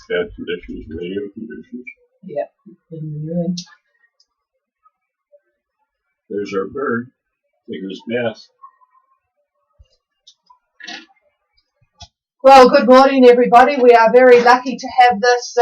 bad conditions, radio conditions. Yep. There's our bird taking his bath. Well, good morning, everybody. We are very lucky to have this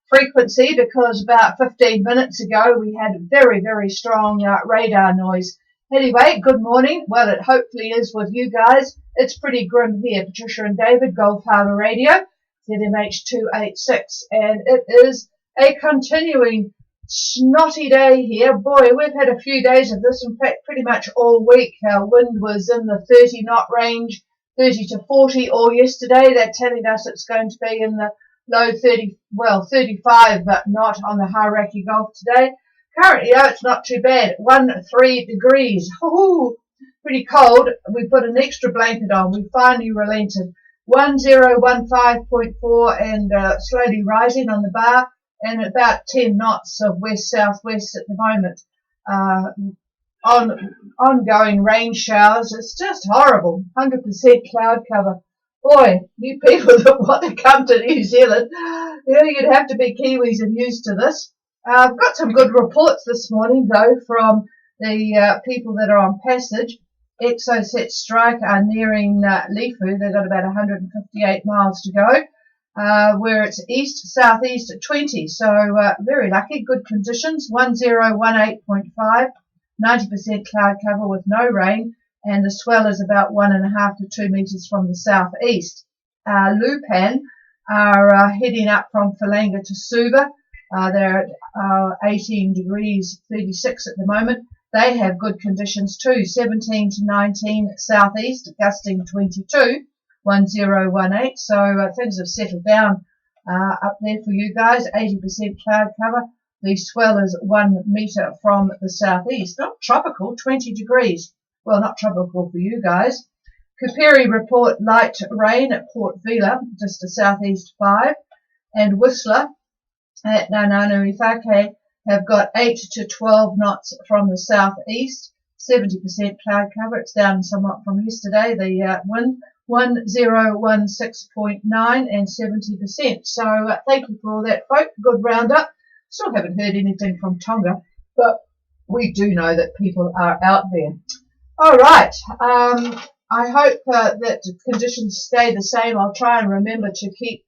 frequency because about 15 minutes ago we had a very, very strong radar noise. Anyway, good morning. Well, it hopefully is with you guys. It's pretty grim here. Patricia and David, Gold Harbour Radio, ZMH 286. And it is a continuing snotty day here. Boy, we've had a few days of this. In fact, pretty much all week. Our wind was in the 30 knot range, 30 to 40 all yesterday. They're telling us it's going to be in the low 35 knot on the Hauraki Gulf today. Currently, though, it's not too bad. 13 degrees. Ooh, pretty cold. We put an extra blanket on. We finally relented. 1015.4 and slowly rising on the bar, and about 10 knots of west-southwest at the moment. Ongoing rain showers. It's just horrible. 100% cloud cover. Boy, you people that want to come to New Zealand, you'd have to be Kiwis and used to this. I've got some good reports this morning, though, from the people that are on passage. Exocet Strike are nearing Lifu. They've got about 158 miles to go, where it's east-southeast at 20. So very lucky, good conditions. 1018.5. 90% cloud cover with no rain, and the swell is about 1.5 to 2 meters from the southeast. Lupan are heading up from Whalanga to Suva. They're at 18 degrees 36 at the moment. They have good conditions too, 17 to 19 southeast, gusting 22, 1018. So things have settled down up there for you guys, 80% cloud cover. The swell is 1 meter from the southeast. Not tropical, 20 degrees. Well, not tropical for you guys. Kapiri report light rain at Port Vila, just to southeast 5. And Whistler at Nananui have got 8 to 12 knots from the southeast. 70% cloud cover. It's down somewhat from yesterday. The wind 1016.9 and 70%. So thank you for all that, folk. Good roundup. Still haven't heard anything from Tonga, but we do know that people are out there. All right. I hope that conditions stay the same. I'll try and remember to keep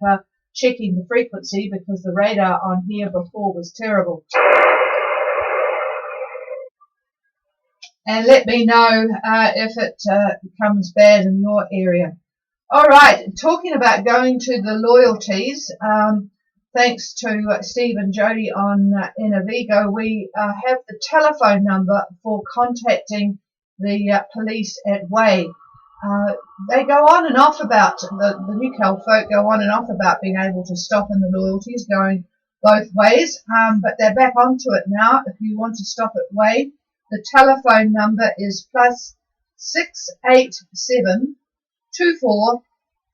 checking the frequency because the radar on here before was terrible. And let me know if it becomes bad in your area. All right. Talking about going to the loyalties, thanks to Steve and Jody on Inavigo, we have the telephone number for contacting the police at Way. They go on and off about, the Newcastle folk go on and off about being able to stop in the loyalties going both ways, but they're back onto it now. If you want to stop at Way, the telephone number is plus 687 24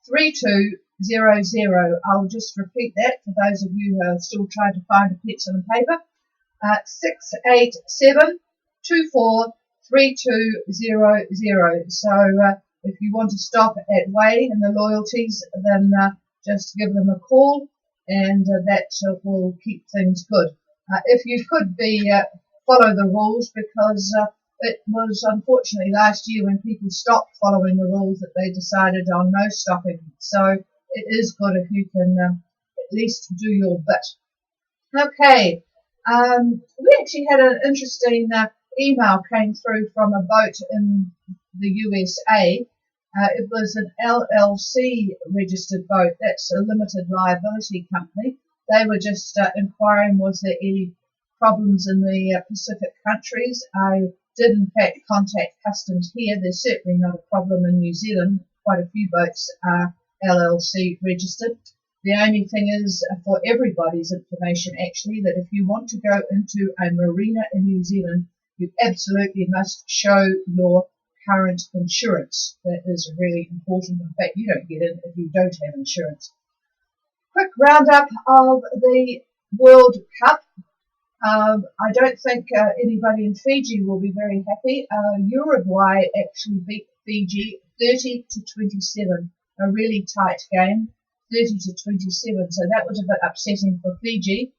3200. I'll just repeat that for those of you who are still trying to find a pencil and paper. 687 24 3200. So if you want to stop at Way in the loyalties, then just give them a call, and that will keep things good. If you could follow the rules, because it was unfortunately last year when people stopped following the rules that they decided on no stopping. So it is good if you can at least do your bit. Okay, we actually had an interesting email came through from a boat in the USA. It was an LLC registered boat. That's a limited liability company. They were just inquiring, was there any problems in the Pacific countries. I did in fact contact customs here. There's certainly not a problem in New Zealand. Quite a few boats are LLC registered. The only thing is, for everybody's information actually, that if you want to go into a marina in New Zealand, you absolutely must show your current insurance. That is really important. In fact, you don't get in if you don't have insurance. Quick roundup of the World Cup. I don't think anybody in Fiji will be very happy. Uruguay actually beat Fiji 30-27, a really tight game. 30-27. So that was a bit upsetting for Fiji.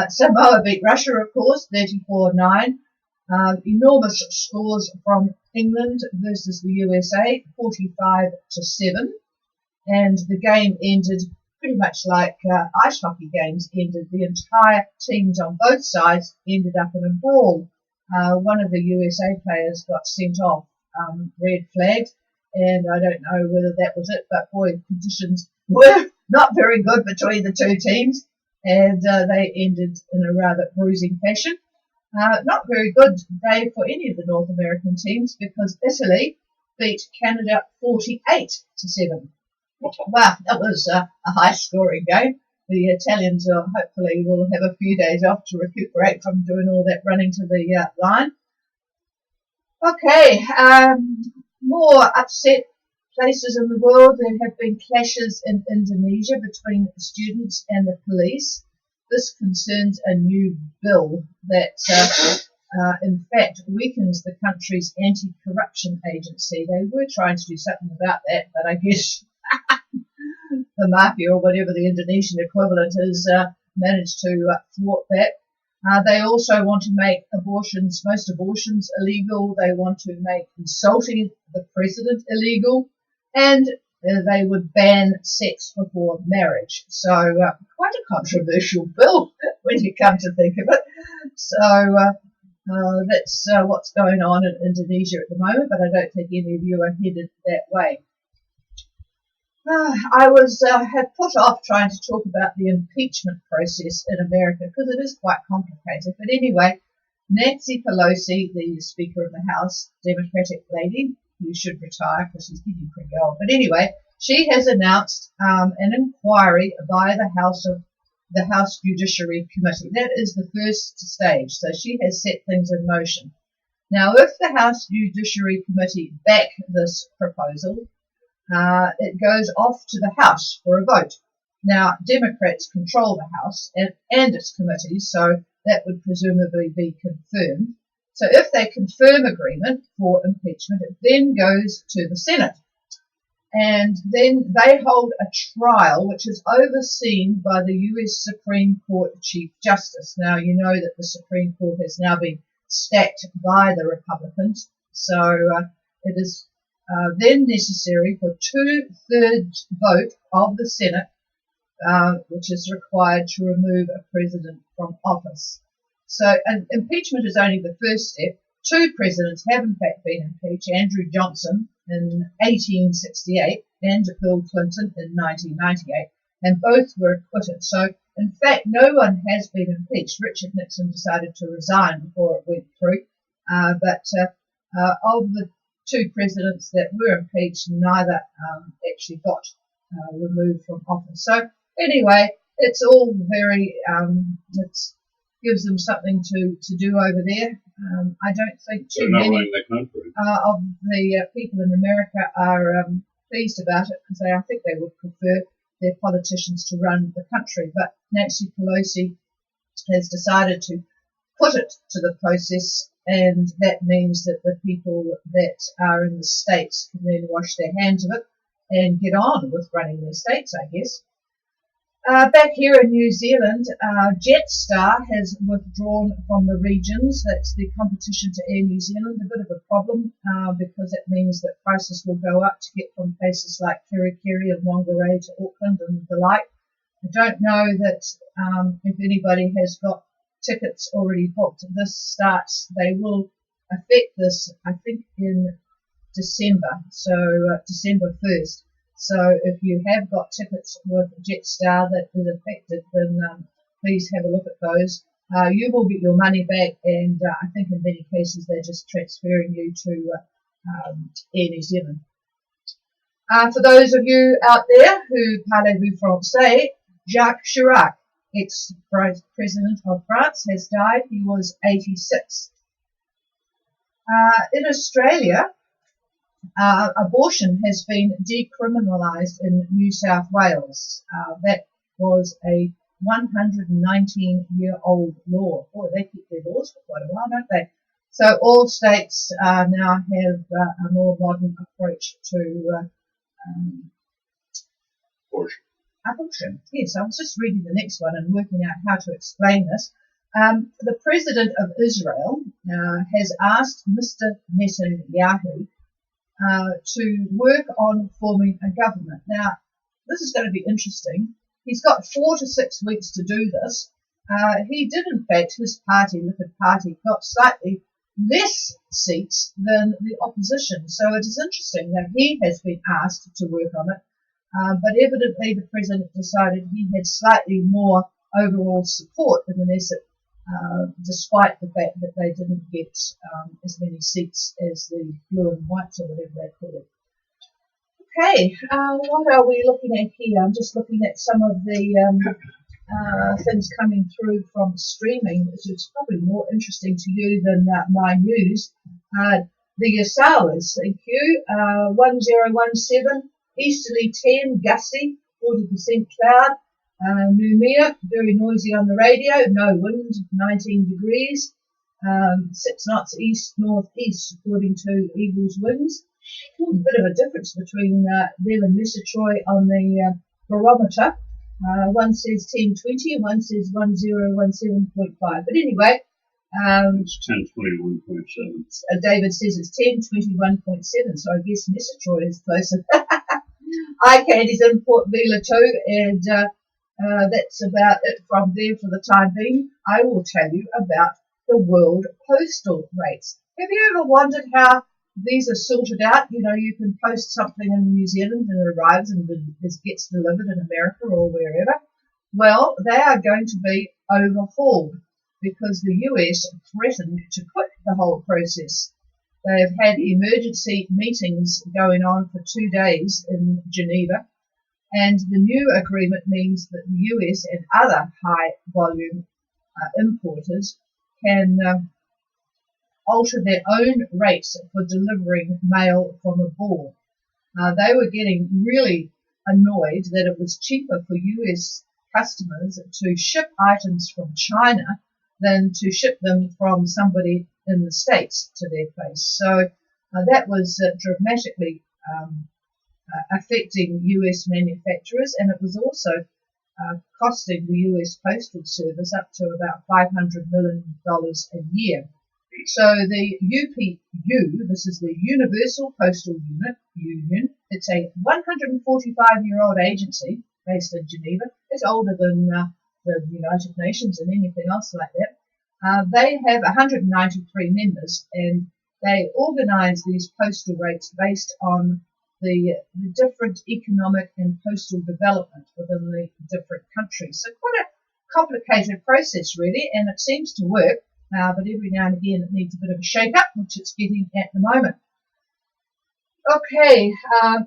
Samoa beat Russia, of course, 34-9. Enormous scores from England versus the USA, 45-7. And the game ended pretty much like ice hockey games ended. The entire teams on both sides ended up in a brawl. One of the USA players got sent off, red flagged, and I don't know whether that was it, but boy, conditions were not very good between the two teams, and they ended in a rather bruising fashion. Not very good day for any of the North American teams because Italy beat Canada 48-7. Wow, that was a high-scoring game. The Italians hopefully will have a few days off to recuperate from doing all that running to the line. Okay, more upset places in the world. There have been clashes in Indonesia between students and the police. This concerns a new bill that, in fact, weakens the country's anti-corruption agency. They were trying to do something about that, but I guess the mafia or whatever the Indonesian equivalent is managed to thwart that. They also want to make most abortions illegal. They want to make insulting the president illegal, and they would ban sex before marriage. So quite a controversial bill when you come to think of it. So that's what's going on in Indonesia at the moment, but I don't think any of you are headed that way. I had put off trying to talk about the impeachment process in America because it is quite complicated. But anyway, Nancy Pelosi, the Speaker of the House, Democratic lady, who should retire because she's getting pretty old. But anyway, she has announced an inquiry by the House Judiciary Committee. That is the first stage. So she has set things in motion. Now, if the House Judiciary Committee back this proposal, it goes off to the House for a vote. Now, Democrats control the House and its committees, so that would presumably be confirmed. So if they confirm agreement for impeachment, it then goes to the Senate. And then they hold a trial, which is overseen by the US Supreme Court Chief Justice. Now, you know that the Supreme Court has now been stacked by the Republicans, so it is then necessary for 2/3 vote of the Senate, which is required to remove a president from office. So impeachment is only the first step. 2 presidents have in fact been impeached, Andrew Johnson in 1868 and Bill Clinton in 1998, and both were acquitted. So in fact, no one has been impeached. Richard Nixon decided to resign before it went through, but of the 2 presidents that were impeached, neither actually got removed from office. So anyway, it's all very, it gives them something to do over there. I don't think too many of the people in America are pleased about it because I think they would prefer their politicians to run the country. But Nancy Pelosi has decided to put it to the process, and that means that the people that are in the states can then wash their hands of it and get on with running their states, I guess. Back here in New Zealand, Jetstar has withdrawn from the regions. That's the competition to Air New Zealand. A bit of a problem because it means that prices will go up to get from places like Kerikeri and Whangarei to Auckland and the like. I don't know that if anybody has got tickets already booked. This starts, they will affect this, I think, in December, so December 1st. So if you have got tickets with Jetstar that is affected, then please have a look at those. You will get your money back, and I think in many cases they're just transferring you to Air New Zealand. For those of you out there who parlez-vous français, Jacques Chirac, ex-president of France, has died. He was 86. In Australia, abortion has been decriminalised in New South Wales. That was a 119-year-old law. Boy, they keep their laws for quite a while, don't they? So all states now have a more modern approach to abortion. Appleton. Yes, I was just reading the next one and working out how to explain this. The president of Israel has asked Mr. Netanyahu to work on forming a government. Now, this is going to be interesting. He's got 4 to 6 weeks to do this. He did, in fact, his party, Likud Party, got slightly less seats than the opposition. So it is interesting that he has been asked to work on it. But evidently the president decided he had slightly more overall support in the Knesset, despite the fact that they didn't get as many seats as the blue and whites or whatever they call it. Okay, what are we looking at here? I'm just looking at some of the things coming through from streaming, which is probably more interesting to you than my news. The Yasawas, thank you, 1017, easterly 10, gusty, 40% cloud. Noumea, very noisy on the radio, no wind, 19 degrees, 6 knots east-northeast according to Eagles winds. A bit of a difference between them and Messatroy on the barometer. One says 1020 and one says 1017.5. But anyway, it's 1021.7. David says it's 1021.7, so I guess Messatroy is closer. iCandy's in Port Vila too, and that's about it from there for the time being. I will tell you about the world postal rates. Have you ever wondered how these are sorted out? You know, you can post something in New Zealand and it arrives and it gets delivered in America or wherever. Well, they are going to be overhauled because the US threatened to quit the whole process. They have had emergency meetings going on for 2 days in Geneva, and the new agreement means that the US and other high-volume importers can alter their own rates for delivering mail from abroad. They were getting really annoyed that it was cheaper for US customers to ship items from China than to ship them from somebody in the States to their place. So that was dramatically affecting US manufacturers, and it was also costing the US Postal Service up to about $500 million a year. So the UPU, this is the Universal Postal Union, it's a 145-year-old agency based in Geneva. It's older than the United Nations and anything else like that. They have 193 members, and they organise these postal rates based on the different economic and postal development within the different countries. So quite a complicated process, really, and it seems to work. But every now and again it needs a bit of a shake-up, which it's getting at the moment. Okay,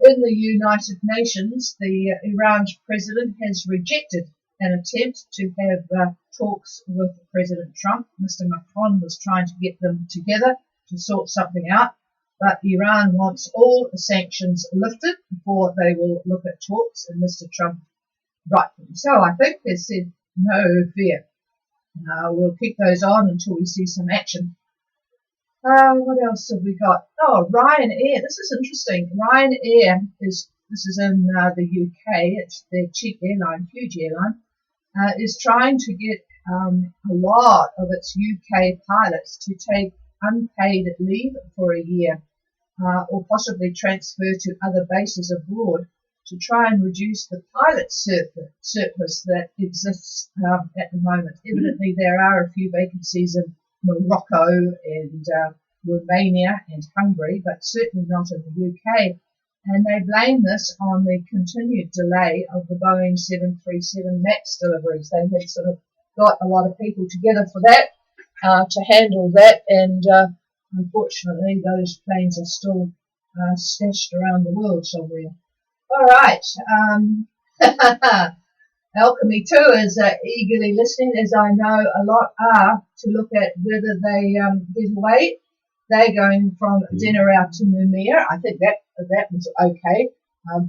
in the United Nations, the Iran's president has rejected an attempt to have talks with President Trump. Mr. Macron was trying to get them together to sort something out, but Iran wants all the sanctions lifted before they will look at talks, and Mr. Trump, rightfully so, I think, has said no fear. We'll keep those on until we see some action. What else have we got? Oh, Ryanair. This is interesting. Ryanair this is in the UK. It's their cheap airline, huge airline, is trying to get a lot of its UK pilots to take unpaid leave for a year, or possibly transfer to other bases abroad to try and reduce the pilot surplus that exists at the moment. Evidently, there are a few vacancies in Morocco and Romania and Hungary, but certainly not in the UK. And they blame this on the continued delay of the Boeing 737 MAX deliveries. They had sort of got a lot of people together for that, to handle that, and unfortunately those planes are still stashed around the world somewhere. All right. Alchemy too is eagerly listening, as I know a lot are, to look at whether they get away. They're going from dinner out to Noumea. I think that was okay,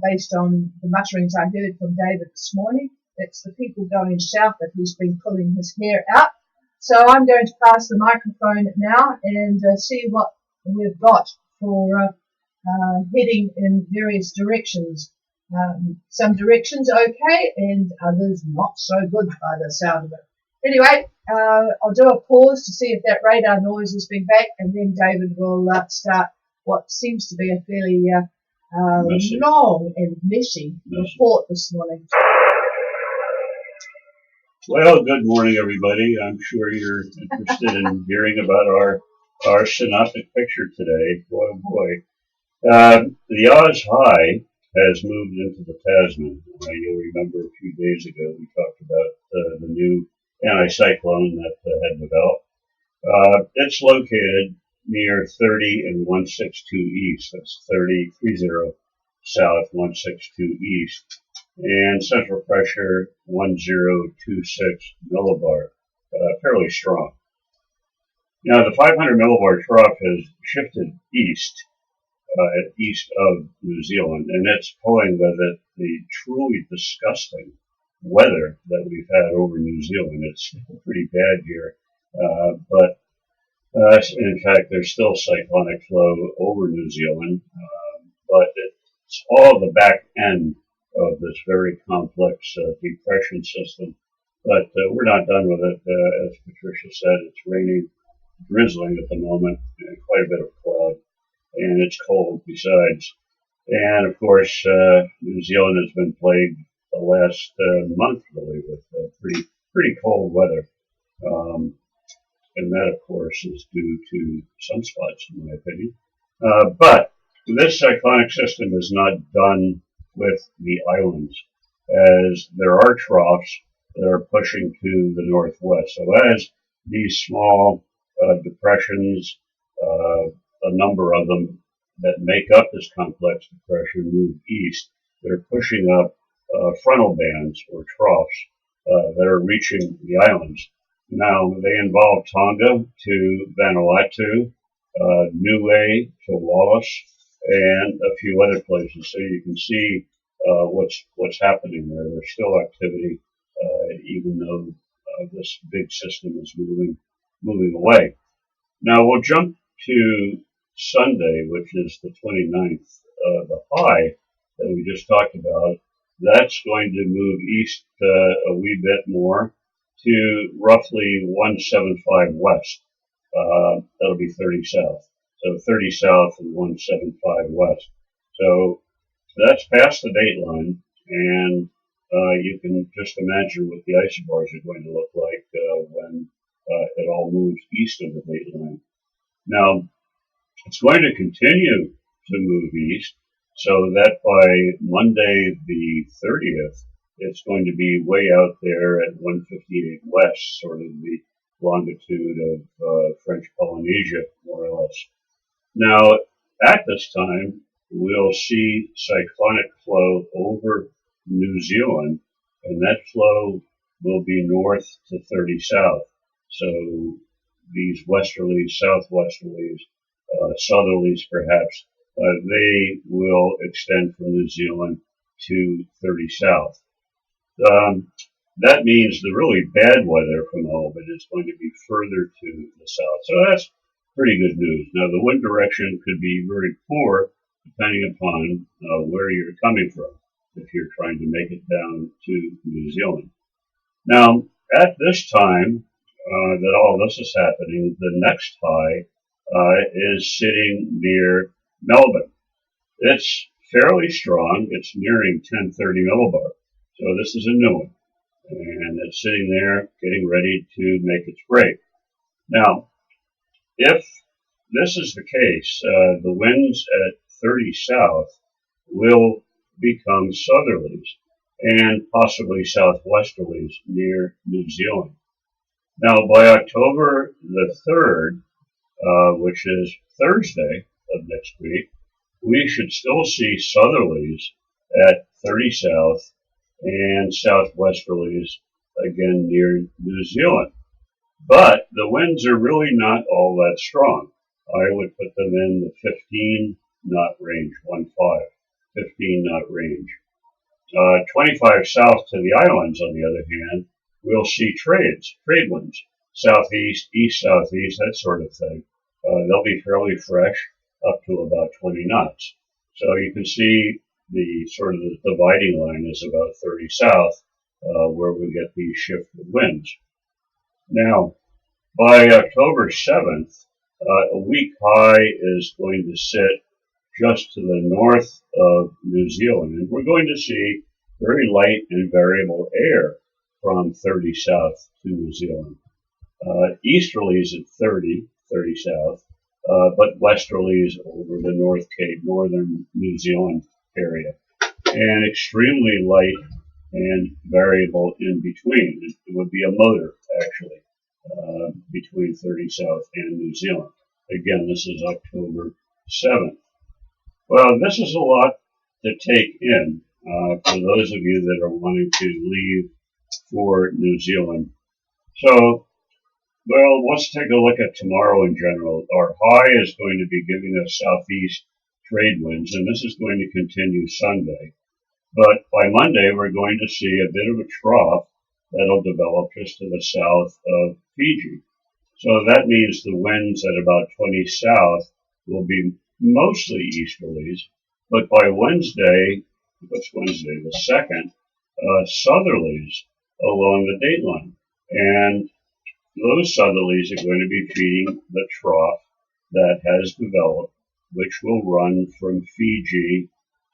based on the mutterings I heard from David this morning. It's the people going south that he's been pulling his hair out. So I'm going to pass the microphone now and see what we've got for heading in various directions. Some directions okay, and others not so good by the sound of it. Anyway, I'll do a pause to see if that radar noise has been back, and then David will start what seems to be a fairly long and messy report this morning. Well, good morning, everybody. I'm sure you're interested in hearing about our synoptic picture today. Boy, oh boy. The Oz High has moved into the Tasman. You'll remember a few days ago we talked about the new anticyclone that had developed. It's located near 30 and 162 east. That's 30 south, 162 east. And central pressure 1026 millibar, fairly strong. Now the 500 millibar trough has shifted east of New Zealand, and it's pulling with it the truly disgusting weather that we've had over New Zealand. It's pretty bad here, but in fact there's still cyclonic flow over New Zealand, but it's all the back end of this very complex depression system. But we're not done with it. As Patricia said, it's raining, drizzling at the moment, and quite a bit of cloud, and it's cold besides. And of course, New Zealand has been plagued the last month really with pretty cold weather. And that, of course, is due to sunspots, in my opinion. But this cyclonic system is not done with the islands, as there are troughs that are pushing to the northwest. So as these small depressions, a number of them that make up this complex depression, move east, they're pushing up frontal bands or troughs that are reaching the islands. Now, they involve Tonga to Vanuatu, Niue to Wallis, and a few other places. So you can see what's happening there. There's still activity, even though this big system is moving away. Now we'll jump to Sunday, which is the 29th. The high that we just talked about, that's going to move east a wee bit more to roughly 175 west. That'll be 30 south. So 30 south and 175 west. So that's past the date line, and you can just imagine what the isobars are going to look like when it all moves east of the date line. Now, it's going to continue to move east, so that by Monday the 30th, it's going to be way out there at 158 west, sort of the longitude of French Polynesia, more or less. Now, at this time, we'll see cyclonic flow over New Zealand, and that flow will be north to 30 south. So these westerlies, southwesterlies, southerlies perhaps, they will extend from New Zealand to 30 south. That means the really bad weather from all of it is going to be further to the south. So that's pretty good news. Now, the wind direction could be very poor depending upon where you're coming from, if you're trying to make it down to New Zealand. Now, at this time that all this is happening, the next high is sitting near Melbourne. It's fairly strong. It's nearing 1030 millibar. So this is a new one. And it's sitting there getting ready to make its break. Now, if this is the case, the winds at 30 south will become southerlies and possibly southwesterlies near New Zealand. Now, by October the 3rd, which is Thursday of next week, we should still see southerlies at 30 south and southwesterlies again near New Zealand. But the winds are really not all that strong. I would put them in the 15 knot range, 15 knot range. 25 south to the islands, on the other hand, we'll see trade winds, southeast, east-southeast, that sort of thing. They'll be fairly fresh, up to about 20 knots. So you can see the sort of the dividing line is about 30 south, where we get these shifted winds. Now, by October 7th, a weak high is going to sit just to the north of New Zealand, and we're going to see very light and variable air from 30 south to New Zealand. Easterlies at 30 south, but westerlies over the North Cape, northern New Zealand area, and extremely light and variable in between. It would be a motor, actually, between 30 south and New Zealand. Again, this is October 7th. Well, this is a lot to take in for those of you that are wanting to leave for New Zealand. So, well, let's take a look at tomorrow in general. Our high is going to be giving us southeast trade winds, and this is going to continue Sunday. But by Monday, we're going to see a bit of a trough that'll develop just to the south of Fiji. So that means the winds at about 20 south will be mostly easterlies, but by Wednesday, what's Wednesday, the 2nd, southerlies along the dateline. And those southerlies are going to be feeding the trough that has developed, which will run from Fiji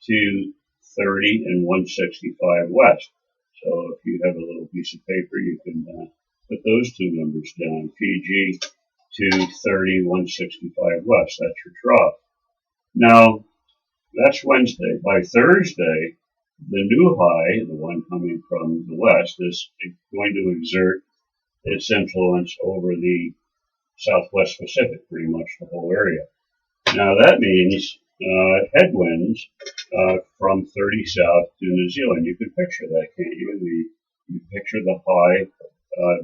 to 30 and 165 west. So if you have a little piece of paper, you can put those two numbers down, Fiji to 30, 165 west. That's your trough. Now, that's Wednesday. By Thursday, the new high, the one coming from the west, is going to exert its influence over the Southwest Pacific, pretty much the whole area. Now, that means headwinds from 30 south to New Zealand. You can picture that, can't you? You picture the high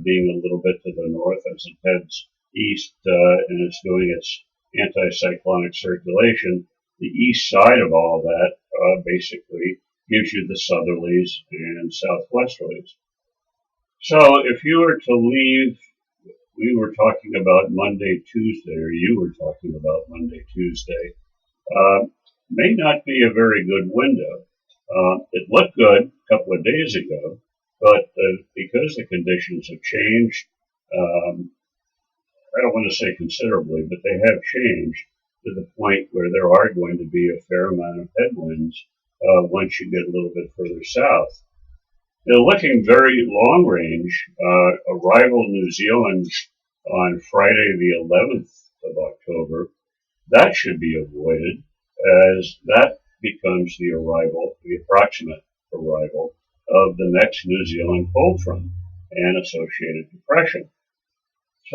being a little bit to the north as it heads east and it's doing its anticyclonic circulation. The east side of all that basically gives you the southerlies and southwesterlies. So if you were to leave, we were talking about Monday, Tuesday, or you were talking about Monday, Tuesday, may not be a very good window. It looked good a couple of days ago, but because the conditions have changed, I don't want to say considerably, but they have changed to the point where there are going to be a fair amount of headwinds once you get a little bit further south. Now, looking very long range, arrival New Zealand on Friday the 11th of October, that should be avoided as that becomes the arrival, the approximate arrival of the next New Zealand cold front and associated depression.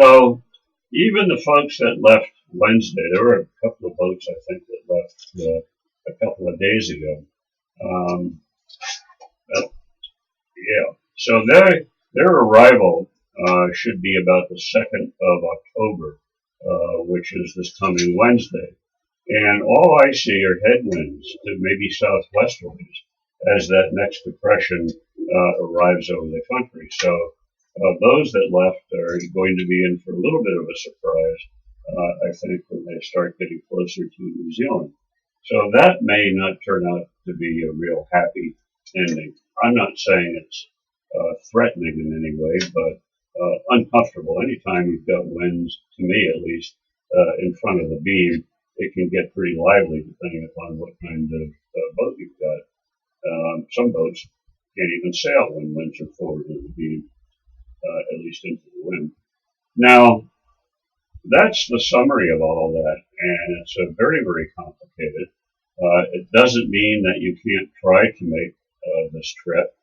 So even the folks that left Wednesday, there were a couple of boats I think that left a couple of days ago. So their arrival should be about the 2nd of October, which is this coming Wednesday. And all I see are headwinds to maybe southwesterlies as that next depression arrives over the country. So those that left are going to be in for a little bit of a surprise, I think, when they start getting closer to New Zealand. So that may not turn out to be a real happy ending. I'm not saying it's threatening in any way, but uncomfortable. Anytime you've got winds, to me at least, in front of the beam, it can get pretty lively depending upon what kind of boat you've got. Some boats can't even sail when winds are forward of the beam, at least into the wind. Now, that's the summary of all that, and it's very, very complicated. It doesn't mean that you can't try to make this trip,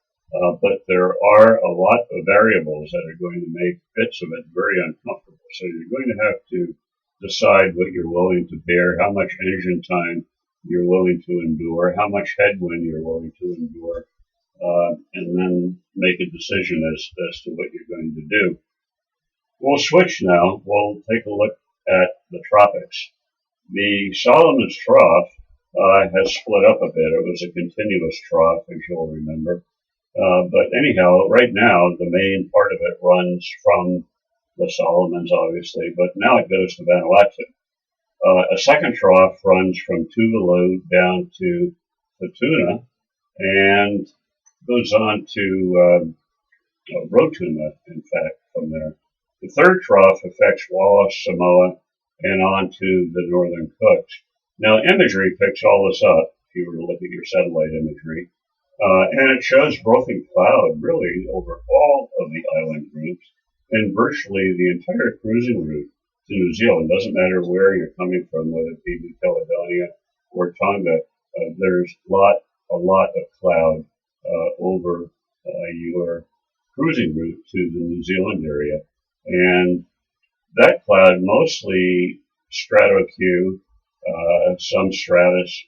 but there are a lot of variables that are going to make bits of it very uncomfortable. So you're going to have to decide what you're willing to bear, how much engine time you're willing to endure, how much headwind you're willing to endure, and then make a decision as to what you're going to do. We'll switch now. We'll take a look at the tropics. The Solomon's Trough has split up a bit. It was a continuous trough, as you'll remember. But anyhow, right now, the main part of it runs from the Solomons, obviously, but now it goes to Vanuatu. A second trough runs from Tuvalu down to Futuna, and goes on to Rotuma, in fact, from there. The third trough affects Wallis, Samoa, and on to the northern Cooks. Now, imagery picks all this up, if you were to look at your satellite imagery, and it shows broken cloud really over all of the island groups and virtually the entire cruising route to New Zealand. Doesn't matter where you're coming from, whether it be New Caledonia or Tonga, there's a lot of cloud over your cruising route to the New Zealand area. And that cloud mostly stratocu, some stratus,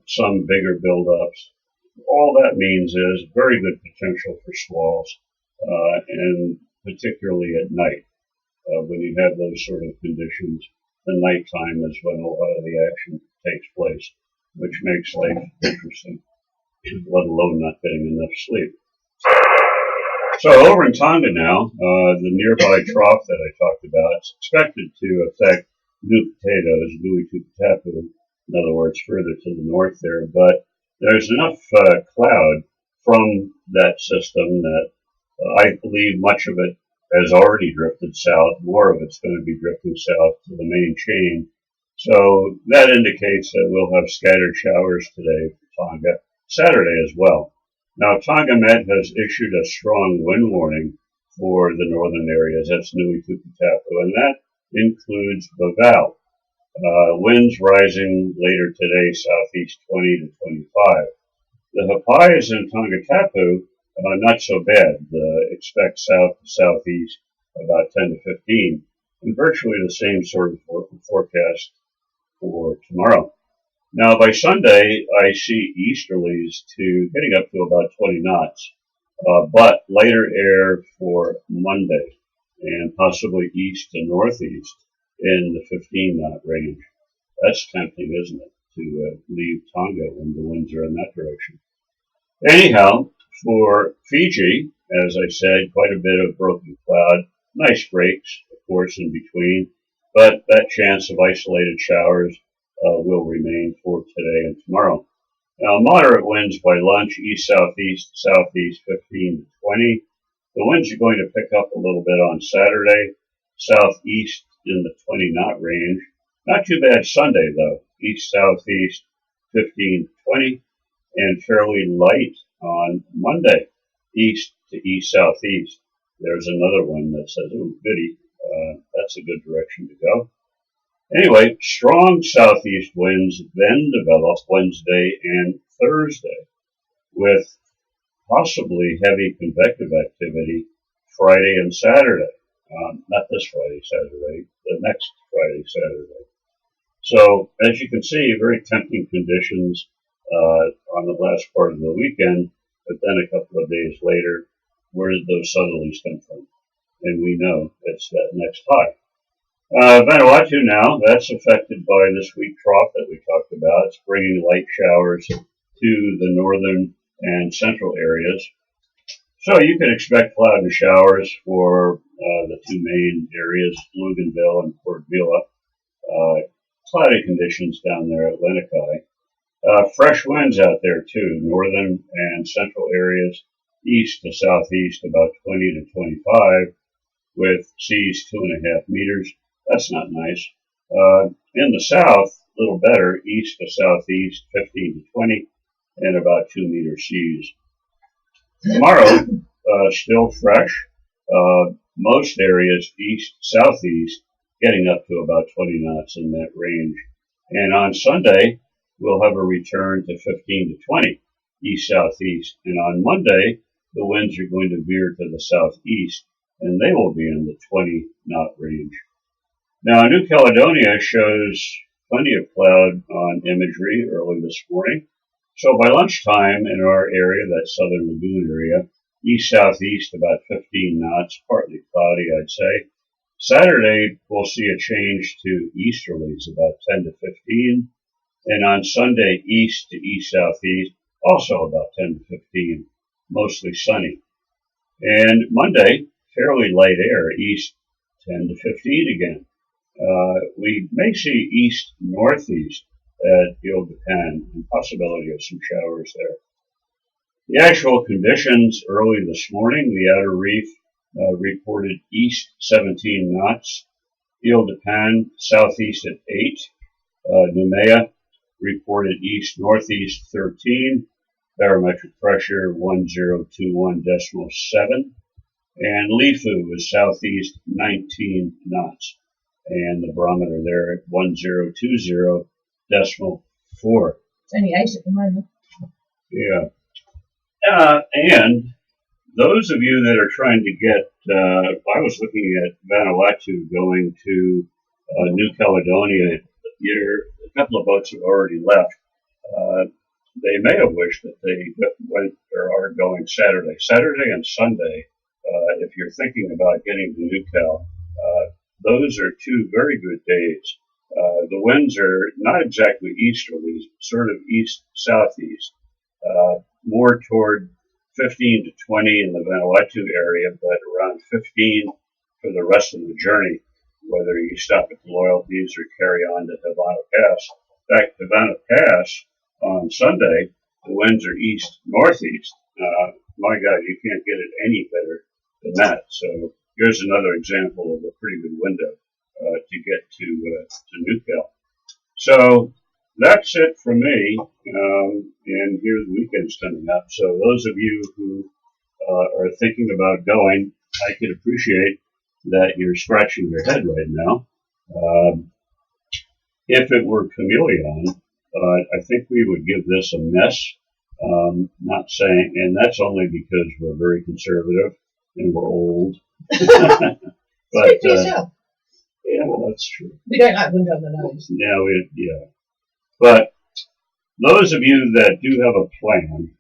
some bigger buildups. All that means is very good potential for squalls, and particularly at night. When you have those sort of conditions, the nighttime is when a lot of the action takes place, which makes life interesting, let alone not getting enough sleep. So over in Tonga now, the nearby trough that I talked about is expected to affect New Potatoes, Nui Tuputapu, in other words, further to the north there. But there's enough cloud from that system that I believe much of it has already drifted south. More of it's going to be drifting south to the main chain. So that indicates that we'll have scattered showers today for Tonga, Saturday as well. Now, Tonga Met has issued a strong wind warning for the northern areas. That's Nui Tuputapu, and that includes Vavau. Winds rising later today, southeast 20 to 25. The Hapai's in Tongatapu, not so bad. Expect south to southeast about 10 to 15, and virtually the same sort of forecast for tomorrow. Now, by Sunday, I see easterlies getting up to about 20 knots, but lighter air for Monday, and possibly east to northeast in the 15-knot range. That's tempting, isn't it, to leave Tonga when the winds are in that direction. Anyhow, for Fiji, as I said, quite a bit of broken cloud, nice breaks, of course, in between, but that chance of isolated showers will remain for today and tomorrow. Now, moderate winds by lunch, east-southeast, southeast 15 to 20. The winds are going to pick up a little bit on Saturday, southeast in the 20-knot range. Not too bad Sunday, though, east-southeast 15 to 20, and fairly light on Monday, east to east-southeast. There's another one that says, oh, goody, that's a good direction to go. Anyway, strong southeast winds then develop Wednesday and Thursday, with possibly heavy convective activity Friday and Saturday. Not this Friday, Saturday, the next Friday, Saturday. So, as you can see, very tempting conditions on the last part of the weekend, but then a couple of days later, where did those southerlies come from? And we know it's that next high. Vanuatu now, that's affected by this weak trough that we talked about. It's bringing light showers to the northern and central areas. So you can expect cloud and showers for the two main areas, Bougainville and Port Vila. Cloudy conditions down there at Lenikai. Fresh winds out there too, northern and central areas, east to southeast about 20 to 25, with seas 2.5 meters. That's not nice. In the south, a little better, east to southeast, 15 to 20, and about 2 meter seas. Tomorrow, still fresh. Most areas east, southeast, getting up to about 20 knots in that range. And on Sunday, we'll have a return to 15 to 20, east-southeast. And on Monday, the winds are going to veer to the southeast, and they will be in the 20-knot range. Now, New Caledonia shows plenty of cloud on imagery early this morning. So by lunchtime in our area, that southern lagoon area, east-southeast about 15 knots, partly cloudy, I'd say. Saturday, we'll see a change to easterlies about 10 to 15. And on Sunday, east to east-southeast, also about 10 to 15, mostly sunny. And Monday, fairly light air, east 10 to 15 again. We may see east-northeast at Ile de Pan, and possibility of some showers there. The actual conditions early this morning, the outer reef reported east 17 knots, Ile de Pan southeast at 8, Noumea reported east-northeast 13, barometric pressure 1021.7, and Lifu was southeast 19 knots, and the barometer there at 1020.4. It's only 8 at the moment. Yeah. And those of you that are trying to get, I was looking at Vanuatu going to New Caledonia. A couple of boats have already left. They may have wished that they went or are going Saturday and Sunday. If you're thinking about getting to New Cal, those are two very good days. The winds are not exactly easterlies, sort of east-southeast, more toward 15 to 20 in the Vanuatu area, but around 15 for the rest of the journey, whether you stop at the Loyalties or carry on to Havana Pass. In fact, Havana Pass on Sunday, the winds are east-northeast. My God, you can't get it any better than that. So here's another example of a pretty good window to get to New Cal. So that's it from me, and here the weekend's coming up. So those of you who are thinking about going, I can appreciate that you're scratching your head right now. If it were chameleon, I think we would give this a miss. Not saying, and that's only because we're very conservative and we're old. But yeah, well, that's true. We don't like wind on the nose. Yeah. But those of you that do have a plan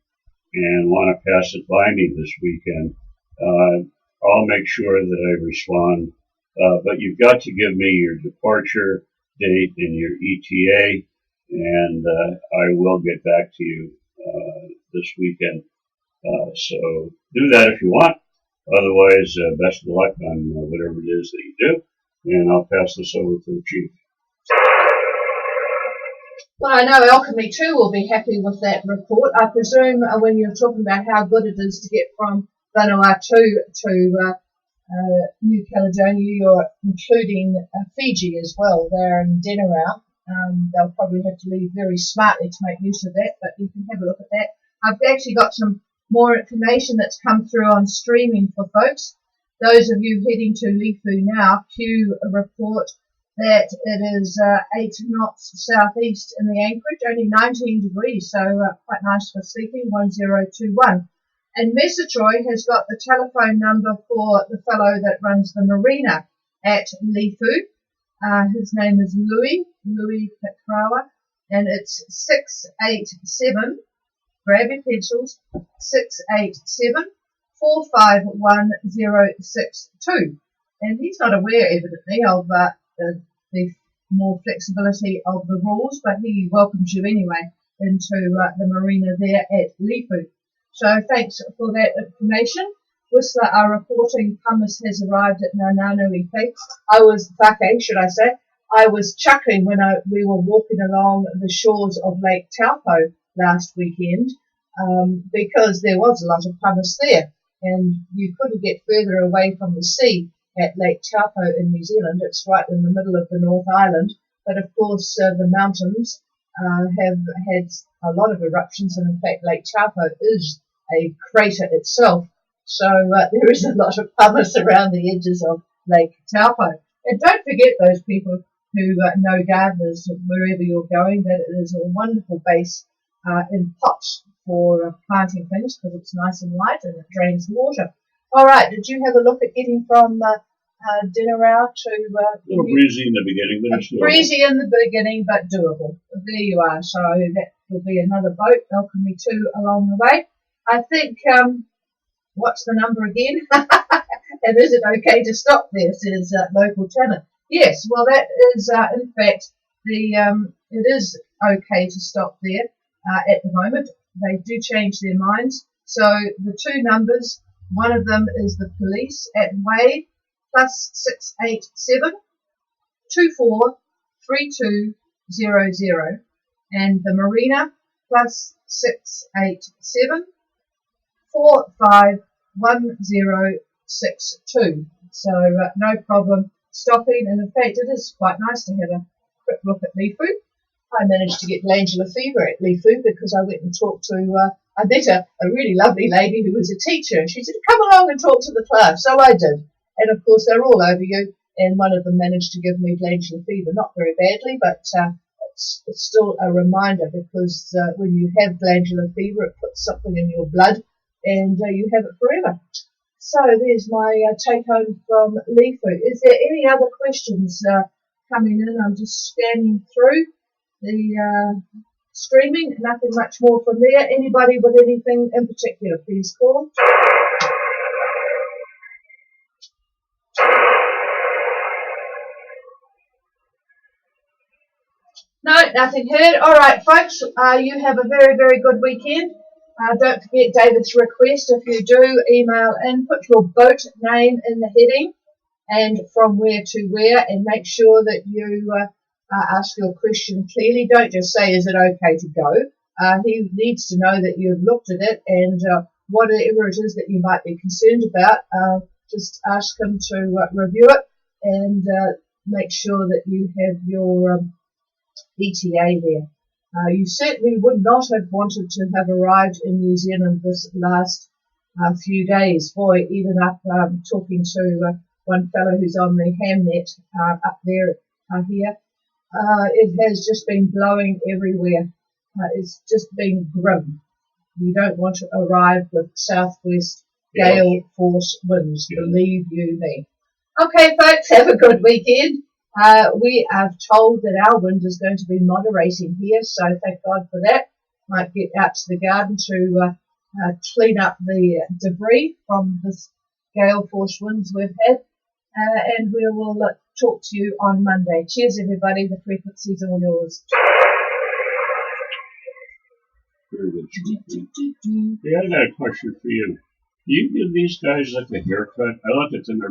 and want to pass it by me this weekend, I'll make sure that I respond. But you've got to give me your departure date and your ETA, and I will get back to you this weekend. So do that if you want. Otherwise, best of luck on whatever it is that you do, and I'll pass this over to the chief. Well, I know Alchemy too will be happy with that report. I presume when you're talking about how good it is to get from Vanuatu to New Caledonia, you're including Fiji as well. They're in Denarau. They'll probably have to leave very smartly to make use of that, but you can have a look at that. I've actually got some more information that's come through on streaming for folks. Those of you heading to Lifu now, Q report that it is 8 knots southeast in the anchorage, only 19 degrees, so quite nice for sleeping, 1021. And Messatroy has got the telephone number for the fellow that runs the marina at Lifu. His name is Louis Petrawa, and it's 687, grab your pencils, 687-451-062. And he's not aware, evidently, of the more flexibility of the rules, but he welcomes you anyway into the marina there at Lifu. So thanks for that information. Whistler are reporting pumice has arrived at Nananui Peak. I was chuckling when we were walking along the shores of Lake Taupo last weekend, because there was a lot of pumice there, and you couldn't get further away from the sea at Lake Taupo in New Zealand. It's right in the middle of the North Island, but of course the mountains have had a lot of eruptions, and in fact Lake Taupo is a crater itself. So there is a lot of pumice around the edges of Lake Taupo. And don't forget those people who know gardeners wherever you're going, that it is a wonderful base in pots for planting things, because it's nice and light and it drains water. All right, did you have a look at getting from Denarau to... a little breezy in the beginning, but it's doable. Breezy in the beginning, but doable. There you are. So that will be another boat, Alchemy 2, along the way. I think... what's the number again? And is it okay to stop there, says local tenant. Yes, well that is in fact it is okay to stop there at the moment. They do change their minds. So the two numbers, one of them is the police at Wade, +687 24 3200, and the Marina +687 451062. So no problem stopping, and in fact it is quite nice to have a quick look at Lifu. I managed to get glandular fever at Lifu because I went and talked to, I met a really lovely lady who was a teacher, and she said, come along and talk to the class. So I did. And of course they're all over you, and one of them managed to give me glandular fever, not very badly, but it's still a reminder, because when you have glandular fever, it puts something in your blood, and you have it forever. So there's my take home from Lifu. Is there any other questions coming in? I'm just scanning through the streaming. Nothing much more from there. Anybody with anything in particular, please call. No, nothing heard. All right, folks, you have a very, very good weekend. Don't forget David's request. If you do, email in, put your boat name in the heading and from where to where, and make sure that you ask your question clearly. Don't just say, is it okay to go? He needs to know that you've looked at it, and whatever it is that you might be concerned about, just ask him to review it, and make sure that you have your ETA there. You certainly would not have wanted to have arrived in New Zealand this last few days. Boy, even up talking to one fellow who's on the Hamnet up there here, it has just been blowing everywhere. It's just been grim. You don't want to arrive with southwest gale force winds, believe you me. Okay, folks, have a good weekend. We are told that our wind is going to be moderating here, so thank God for that. Might get out to the garden to clean up the debris from this gale force winds we've had, and we will talk to you on Monday. Cheers, everybody. The frequency's all yours. Very good. Yeah, I got a question for you. Do you give these guys like a haircut? I look at them